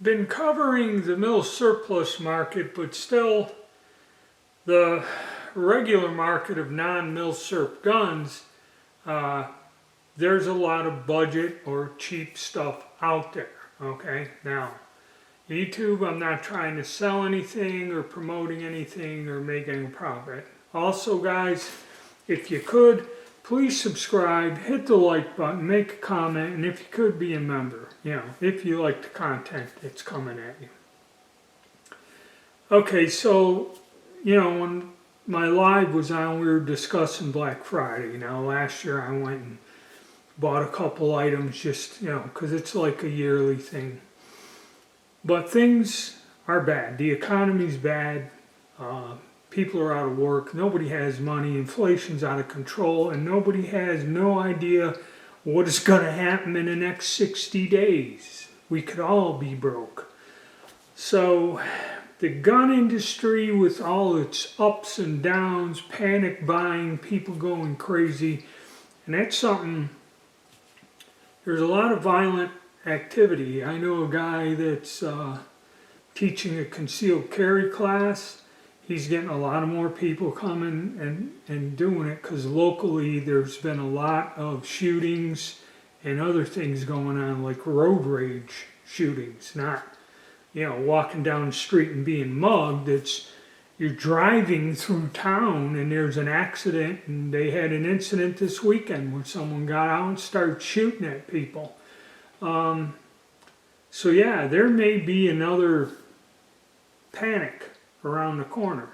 been covering the mill surplus market, but still the regular market of non-mill surp guns, there's a lot of budget or cheap stuff out there. Okay, now YouTube, I'm not trying to sell anything or promoting anything or making a profit. Also, guys, if you could, please subscribe, hit the like button, make a comment, and if you could, be a member, if you like the content that's coming at you. Okay, so, when my live was on, we were discussing Black Friday. Now, last year I went and bought a couple items just, because it's like a yearly thing. But things are bad. The economy's bad. People are out of work. Nobody has money. Inflation's out of control. And nobody has no idea what is going to happen in the next 60 days. We could all be broke. So the gun industry, with all its ups and downs, panic buying, people going crazy, and that's something, there's a lot of violent activity. I know a guy that's teaching a concealed carry class. He's getting a lot of more people coming and doing it because locally there's been a lot of shootings and other things going on, like road rage shootings. Not, walking down the street and being mugged. It's you're driving through town and there's an accident, and they had an incident this weekend where someone got out and started shooting at people. So yeah, there may be another panic around the corner.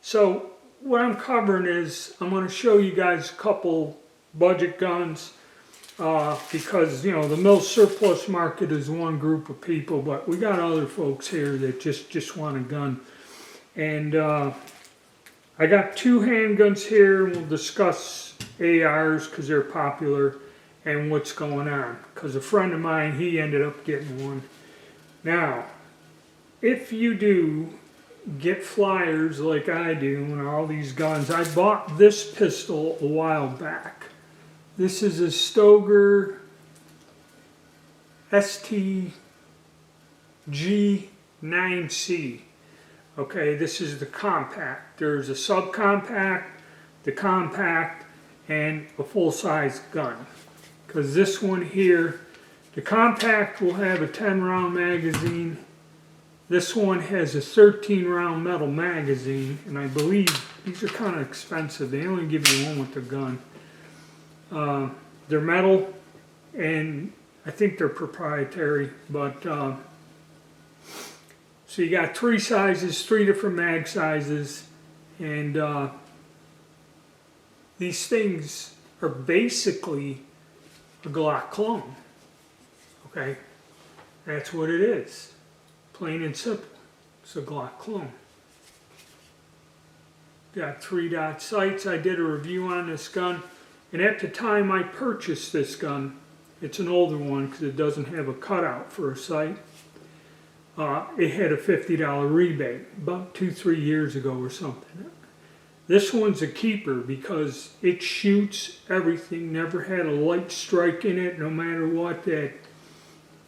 So what I'm covering is, I'm going to show you guys a couple budget guns, because the mill surplus market is one group of people, but we got other folks here that just want a gun. And I got two handguns here. We'll discuss ARs because they're popular and what's going on, because a friend of mine, he ended up getting one. Now, if you do get flyers like I do and all these guns, I bought this pistol a while back. This is a Stoeger STG-9C. Okay, this is the compact. There's a subcompact, the compact, and a full-size gun. Because this one here, the compact will have a 10-round magazine. This one has a 13-round metal magazine, and I believe these are kind of expensive. They only give you one with the gun. They're metal, and I think they're proprietary, but so you got three sizes, three different mag sizes, and these things are basically a Glock clone. Okay, that's what it is, plain and simple. It's a Glock clone. Got 3-dot sights. I did a review on this gun, and at the time I purchased this gun, it's an older one because it doesn't have a cutout for a sight. It had a $50 rebate about 2-3 years ago or something. This one's a keeper because it shoots everything. Never had a light strike in it, no matter what. That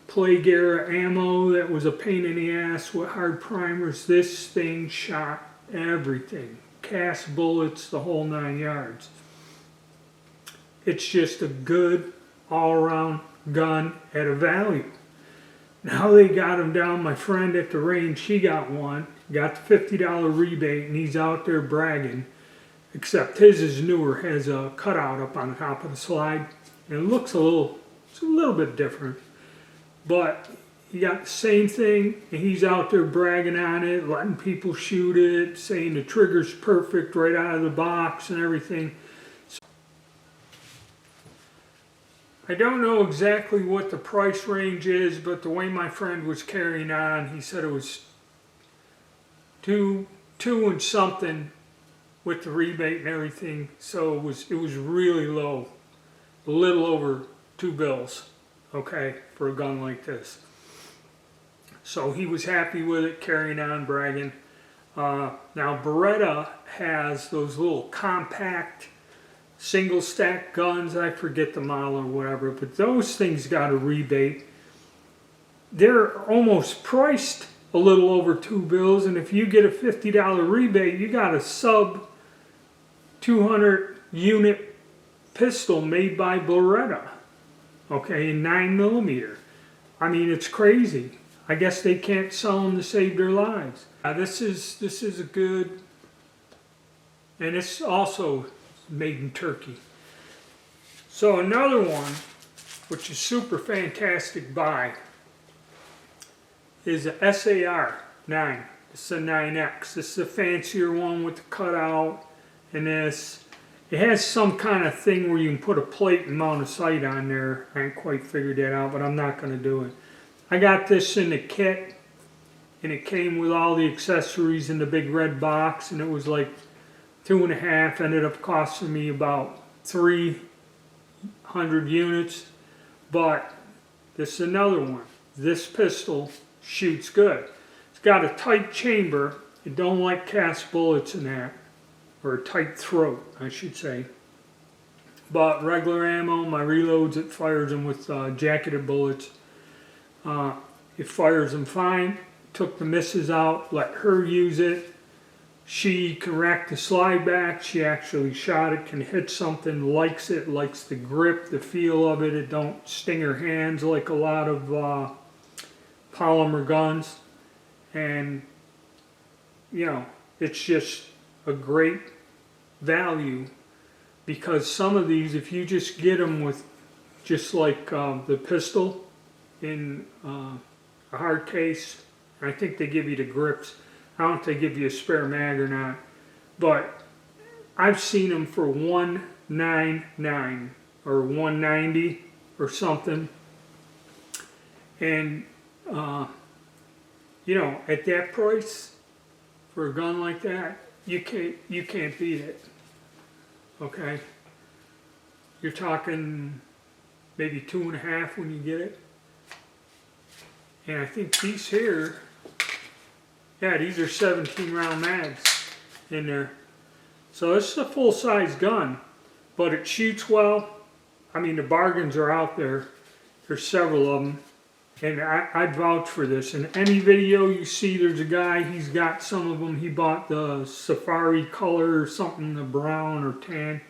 Plague era ammo that was a pain in the ass with hard primers. This thing shot everything. Cast bullets, the whole 9 yards. It's just a good all-around gun at a value. Now they got him down. My friend at the range, he got one. Got the $50 rebate, and he's out there bragging. Except his is newer, has a cutout up on the top of the slide, and it looks it's a little bit different. But he got the same thing, and he's out there bragging on it, letting people shoot it, saying the trigger's perfect right out of the box and everything. So, I don't know exactly what the price range is, but the way my friend was carrying on, he said it was two and something with the rebate and everything. So it was really low, a little over $2, okay, for a gun like this. So he was happy with it, carrying on, bragging. Now Beretta has those little compact single stack guns. I forget the model or whatever, but those things got a rebate. they're almost priced a little over $2 and if you get a $50 rebate, you got a sub 200 unit pistol made by Beretta, okay, in 9mm. I mean, it's crazy. I guess they can't sell them to save their lives. This is a good, and it's also made in Turkey. So another one, which is super fantastic buy, is a SAR 9. This is a 9X. This is a fancier one with the cutout and this. It has some kind of thing where you can put a plate and mount a sight on there. I ain't quite figured that out, but I'm not going to do it. I got this in the kit, and it came with all the accessories in the big red box, and it was like $2.50. Ended up costing me about 300 units. But this is another one. This pistol shoots good. It's got a tight chamber. It don't like cast bullets in that. Or a tight throat, I should say. But regular ammo, my reloads, it fires them with jacketed bullets. It fires them fine. Took the missus out, let her use it. She can rack the slide back. She actually shot it, can hit something, likes it, likes the grip, the feel of it. It don't sting her hands like a lot of polymer guns. And, you know, it's just a great value, because some of these, if you just get them with just like the pistol in a hard case, I think they give you the grips. I don't know if they give you a spare mag or not, but I've seen them for $199 or $190 or something, and you know, at that price for a gun like that, you can't beat it. Okay, you're talking maybe $2.50 when you get it. And I think these here, yeah, these are 17 round mags in there. So this is a full size gun, but it shoots well. I mean, the bargains are out there. There's several of them. And I'd vouch for this. In any video you see, there's a guy, he's got some of them. He bought the safari color or something, the brown or tan.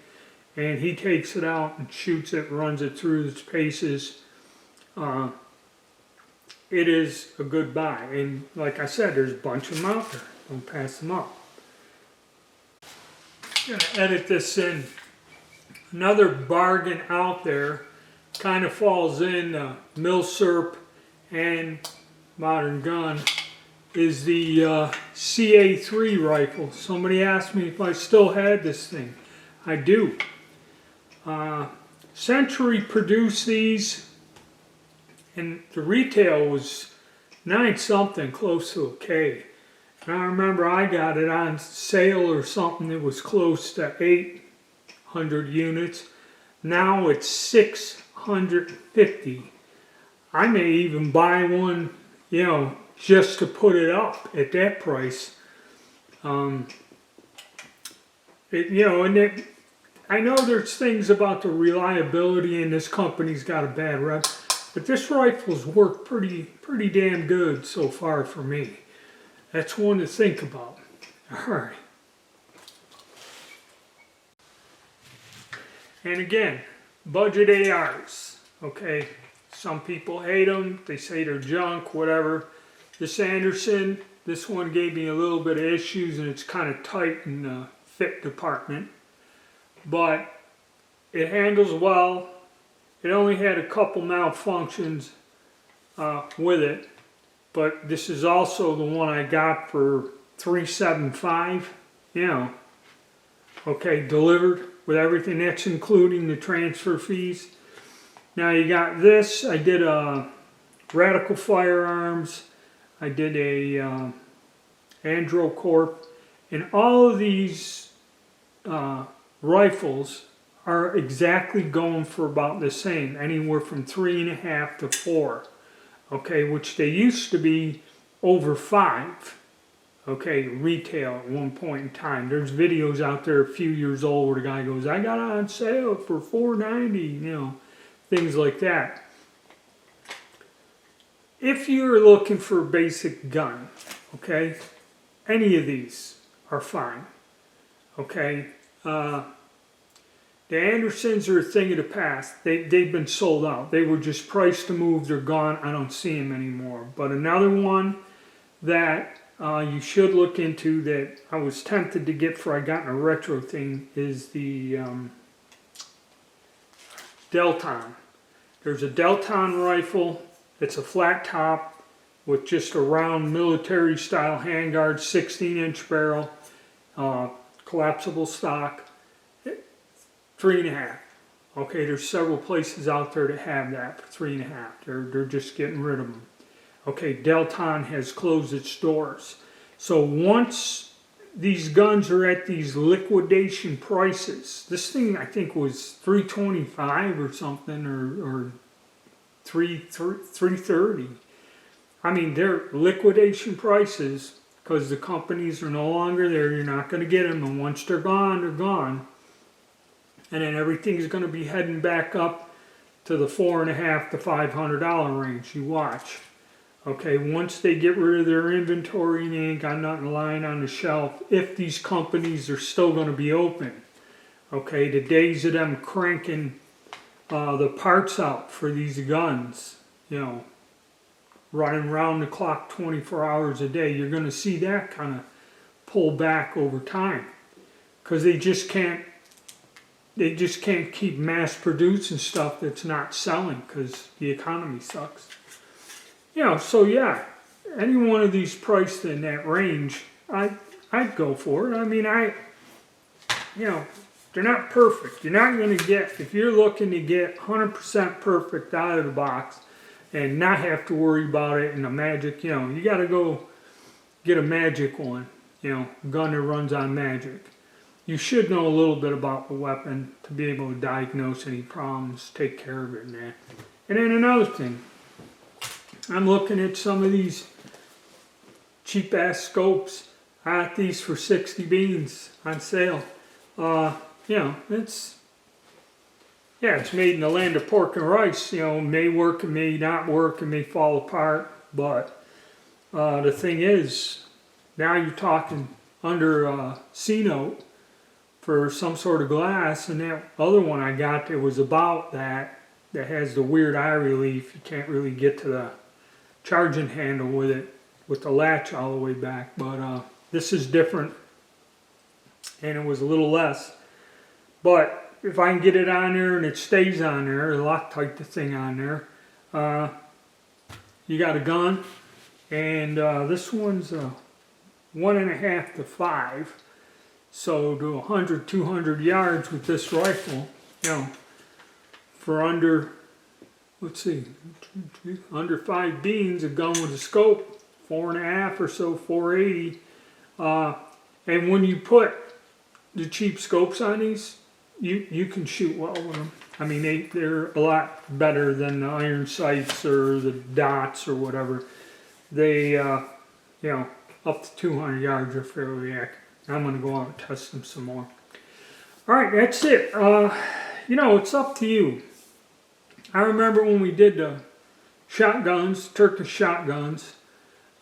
And he takes it out and shoots it, runs it through its paces. It is a good buy. And like I said, there's a bunch of them out there. Don't pass them up. I'm going to edit this in. Another bargain out there, kind of falls in milsurp and modern gun, is the CA3 rifle. Somebody asked me if I still had this thing. I do. Century produced these, and the retail was 9 something, close to a K. And I remember I got it on sale or something that was close to 800 units. Now it's 650. I may even buy one, you know, just to put it up at that price. You know, and I know there's things about the reliability, and this company's got a bad rep, but this rifle's worked pretty damn good so far for me. That's one to think about. All right. And again, budget ARs, okay? Some people hate them, they say they're junk, whatever. This Anderson, this one gave me a little bit of issues, and it's kind of tight in the fit department. But it handles well. It only had a couple malfunctions with it. But this is also the one I got for $375, you know. Okay, delivered with everything. That's including the transfer fees. Now you got this. I did a Radical Firearms. I did a Androcorp. And all of these rifles are exactly going for about the same. Anywhere from 3.5 to 4. Okay, which they used to be over 5. Okay, retail at one point in time. There's videos out there a few years old where the guy goes, I got it on sale for $4.90, you know, things like that. if you're looking for a basic gun, okay, any of these are fine, okay. The Andersons are a thing of the past. They've been sold out. They were just priced to move. They're gone. I don't see them anymore. But another one that you should look into that I was tempted to get for I got in a retro thing is the Delton. There's a Delton rifle. It's a flat top with just a round military style handguard, 16-inch barrel, collapsible stock. 3.5. Okay, there's several places out there that have that for 3.5. They're just getting rid of them. Okay, Delton has closed its doors. So once these guns are at these liquidation prices, this thing I think was $325 or something, or $330. I mean, they're liquidation prices because the companies are no longer there. You're not going to get them, and once they're gone, they're gone. And then everything's going to be heading back up to the $450 to $500 range. You watch. Okay, once they get rid of their inventory and they ain't got nothing lying on the shelf, if these companies are still going to be open. Okay, the days of them cranking the parts out for these guns, you know, running round the clock 24 hours a day, you're going to see that kind of pull back over time. Because they just can't keep mass producing stuff that's not selling because the economy sucks. You know, so yeah, any one of these priced in that range, I'd go for it. I mean, you know, they're not perfect. You're not going to get, if you're looking to get 100% perfect out of the box and not have to worry about it in a magic, you know, you got to go get a magic one, you know, gun that runs on magic. You should know a little bit about the weapon to be able to diagnose any problems, take care of it and that. And then another thing, I'm looking at some of these cheap ass scopes. I got these for 60 beans on sale. You know, it's made in the land of pork and rice. You know, may work, it may not work, it may fall apart. But the thing is, now you're talking under C-note for some sort of glass, and that other one I got that was about that has the weird eye relief. You can't really get to the charging handle with it, with the latch all the way back, but this is different, and it was a little less. But if I can get it on there and it stays on there, the Loctite the thing on there, you got a gun, and this one's 1.5 to 5. So to 100, 200 yards with this rifle, you know, for under, let's see, under 5 beans, a gun with a scope, 4.5 or so, 480. And when you put the cheap scopes on these, you can shoot well with them. I mean, they're a lot better than the iron sights or the dots or whatever. They, you know, up to 200 yards are fairly accurate. I'm going to go out and test them some more. Alright, that's it. You know, it's up to you. I remember when we did the shotguns, Turkish shotguns.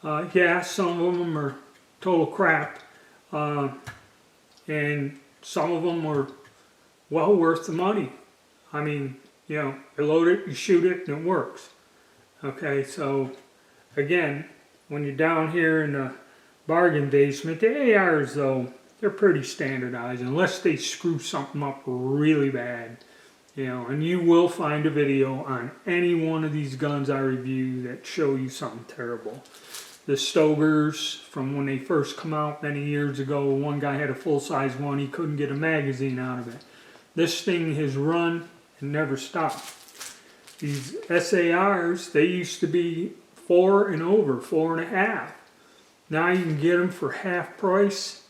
Yeah, some of them are total crap. And some of them were well worth the money. I mean, you know, you load it, you shoot it, and it works. Okay, so again, when you're down here in the bargain basement, the ARs though, they're pretty standardized unless they screw something up really bad, you know, and you will find a video on any one of these guns I review that show you something terrible. The Stogers, from when they first come out many years ago, one guy had a full-size one, he couldn't get a magazine out of it. This thing has run and never stopped. These SARs, they used to be 4 and over, 4.5. Now you can get them for half price.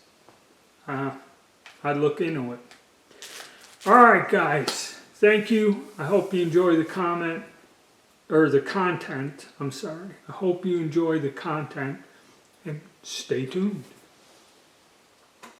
I'd look into it. Alright guys, thank you. I hope you enjoy the content. I hope you enjoy the content, and stay tuned.